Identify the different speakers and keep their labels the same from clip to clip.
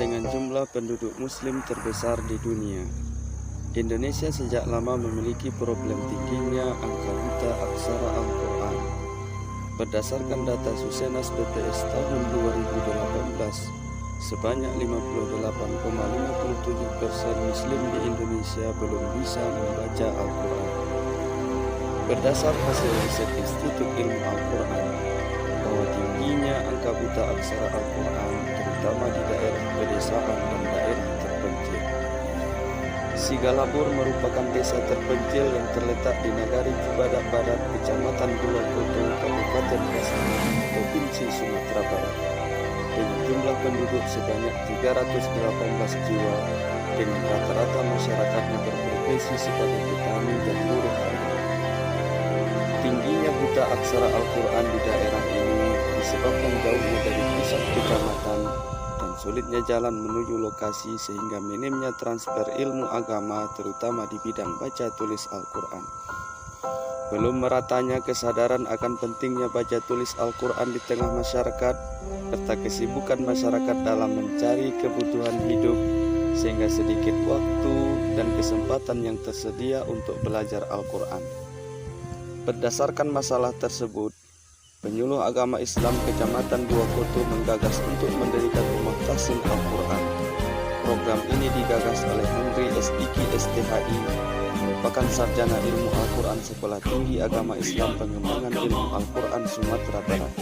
Speaker 1: dengan jumlah penduduk muslim terbesar di dunia. Indonesia sejak lama memiliki problem tingginya angka buta aksara Al-Quran. Berdasarkan data Susenas BPS tahun 2018, sebanyak 58,57% muslim di Indonesia belum bisa membaca Al-Quran. Berdasar hasil riset Institut Ilmu Al-Quran, bahwa tingginya angka buta aksara Al-Quran terutama di daerah pedesaan dan daerah terpencil. Sigalabur merupakan desa terpencil yang terletak di Nagari Cibadak Barat, Kecamatan Pulau Koto, Kabupaten Pasaman, Provinsi Sumatera Barat, dengan jumlah penduduk sebanyak 318 jiwa, dengan rata-rata masyarakatnya berprofesi sebagai petani dan buruh tani. Tingginya buta aksara Al-Quran di daerah ini disebabkan jauhnya dari pusat kecamatan dan sulitnya jalan menuju lokasi sehingga minimnya transfer ilmu agama terutama di bidang baca tulis Al-Quran. Belum meratanya kesadaran akan pentingnya baca tulis Al-Quran di tengah masyarakat serta kesibukan masyarakat dalam mencari kebutuhan hidup sehingga sedikit waktu dan kesempatan yang tersedia untuk belajar Al-Quran. Berdasarkan masalah tersebut, penyuluh agama Islam Kecamatan Dua Koto menggagas untuk mendirikan rumah tahsin Al-Quran. Program ini digagas oleh Menteri SIK STHI, merupakan sarjana ilmu Al-Quran Sekolah Tinggi Agama Islam Pengembangan Ilmu Al-Quran Sumatera Barat.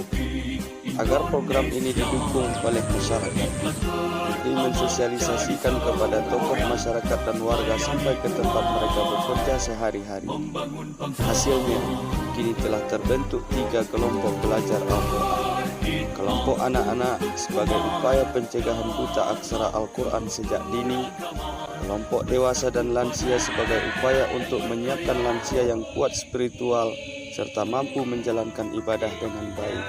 Speaker 1: Agar program ini didukung oleh masyarakat, ini mensosialisasikan kepada tokoh masyarakat dan warga sampai ke tempat mereka bekerja sehari-hari. Hasilnya, kini telah terbentuk 3 kelompok belajar Al-Quran. Kelompok anak-anak sebagai upaya pencegahan buta aksara Al-Quran sejak dini, kelompok dewasa dan lansia sebagai upaya untuk menyiapkan lansia yang kuat spiritual serta mampu menjalankan ibadah dengan baik,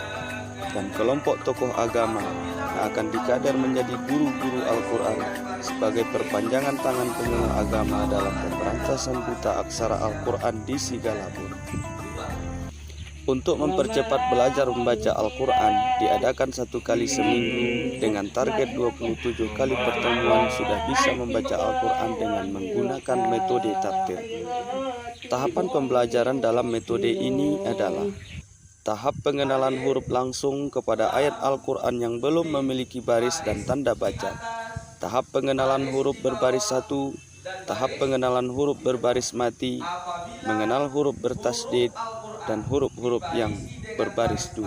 Speaker 1: dan kelompok tokoh agama yang akan dikader menjadi guru-guru Al-Quran sebagai perpanjangan tangan penyuluh agama dalam pemberantasan buta aksara Al-Quran di Sigalabur. Untuk mempercepat belajar membaca Al-Quran, diadakan 1 kali seminggu dengan target 27 kali pertemuan sudah bisa membaca Al-Quran dengan menggunakan metode tartil. Tahapan pembelajaran dalam metode ini adalah tahap pengenalan huruf langsung kepada ayat Al-Quran yang belum memiliki baris dan tanda baca, tahap pengenalan huruf berbaris 1, tahap pengenalan huruf berbaris mati, mengenal huruf bertasdid, dan huruf-huruf yang berbaris 2.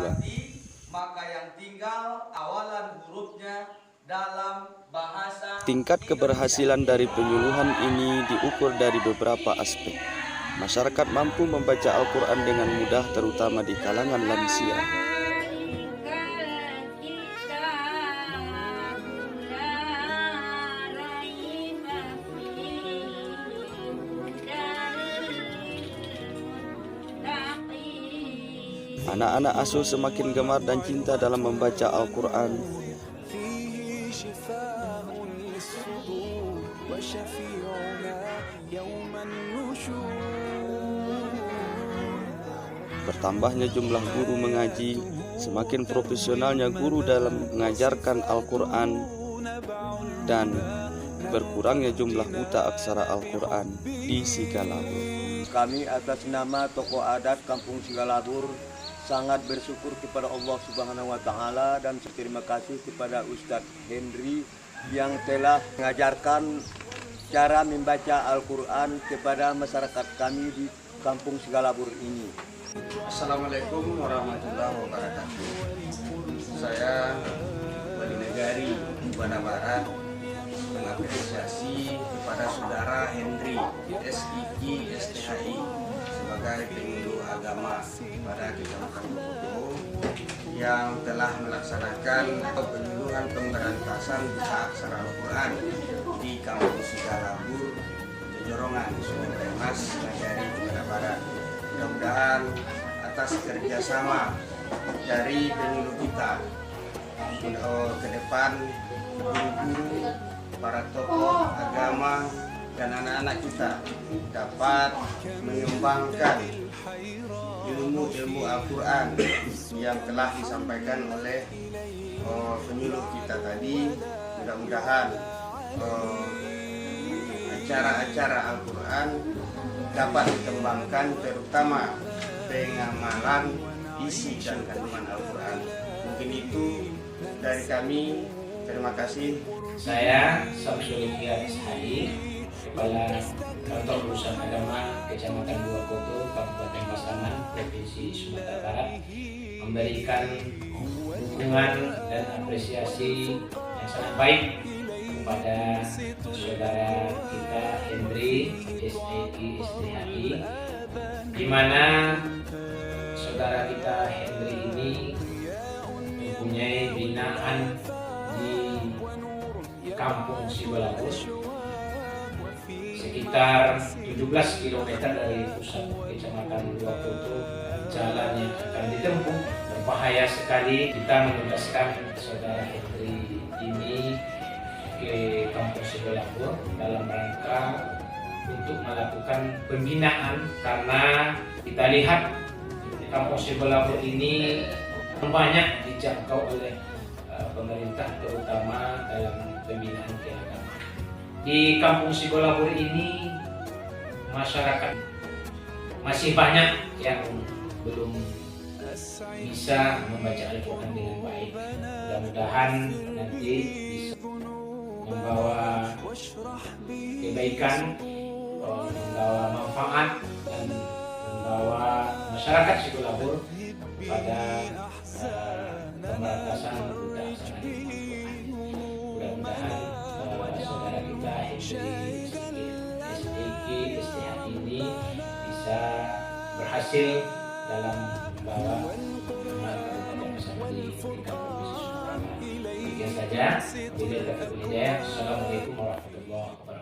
Speaker 1: Tingkat keberhasilan dari penyuluhan ini diukur dari beberapa aspek. Masyarakat mampu membaca Al-Quran dengan mudah terutama di kalangan lansia. Anak-anak asuh semakin gemar dan cinta dalam membaca Al-Quran. Bertambahnya jumlah guru mengaji, semakin profesionalnya guru dalam mengajarkan Al-Quran, dan berkurangnya jumlah buta aksara Al-Quran di Sigalabur.
Speaker 2: Kami atas nama tokoh adat Kampung Sigalabur sangat bersyukur kepada Allah Subhanahu wa Ta'ala dan berterima kasih kepada Ustadz Henry yang telah mengajarkan cara membaca Al-Quran kepada masyarakat kami di Kampung Sigalabur ini.
Speaker 3: Assalamualaikum warahmatullahi wabarakatuh. Saya Wali Negari Cibadak Barat mengapresiasi kepada saudara Henry SIK STHI sebagai penyuluh agama pada Kecamatan Koto yang telah melaksanakan penyuluhan pemberantasan buta aksara Al-Quran di Kampung Sigalabur, Jojorongan, Sungai Rengas, Nagari Cibadak Barat. Mudah-mudahan atas kerjasama dari penyuluh kita ke depan, guru-guru, para tokoh agama dan anak-anak kita dapat mengembangkan ilmu-ilmu Al-Quran yang telah disampaikan oleh penyuluh kita tadi, mudah-mudahan acara-acara Al-Quran dapat dikembangkan, terutama pengamalan isi dan kandungan Al-Quran. Mungkin itu dari kami. Terima kasih.
Speaker 4: Saya Samsul Ishadi, Kepala Kantor Urusan Agama Kecamatan Dua Koto, Kabupaten Pasaman, Provinsi Sumatera Barat, memberikan dukungan dan apresiasi yang sangat baik kepada saudara kita Hendri SDHI, di mana saudara kita Hendri ini mempunyai binaan di Kampung Sibolabur, sekitar 17 km dari pusat Kecamatan Dua Koto. Jalan yang akan ditempuh berbahaya sekali. Kita menugaskan saudara Hendri ini ke Kampung Sibolabur dalam rangka untuk melakukan pembinaan, karena kita lihat Kampung Sibolabur ini banyak dijangkau oleh pemerintah, terutama dalam pembinaan keagamaan. Di Kampung Sibolabur ini masyarakat masih banyak yang belum bisa membaca Al-Quran dengan baik. Mudah-mudahan nanti bisa membawa kebaikan, membawa manfaat, dan membawa masyarakat Sibolabur pada pemberantasan buta aksara Al-Quran. Mudah-mudahan saudara kita SDHI ini bisa berhasil dalam membawa umat bersama di tingkat provinsi Sumatera Barat. Demikian saja. Assalamualaikum warahmatullahi wabarakatuh.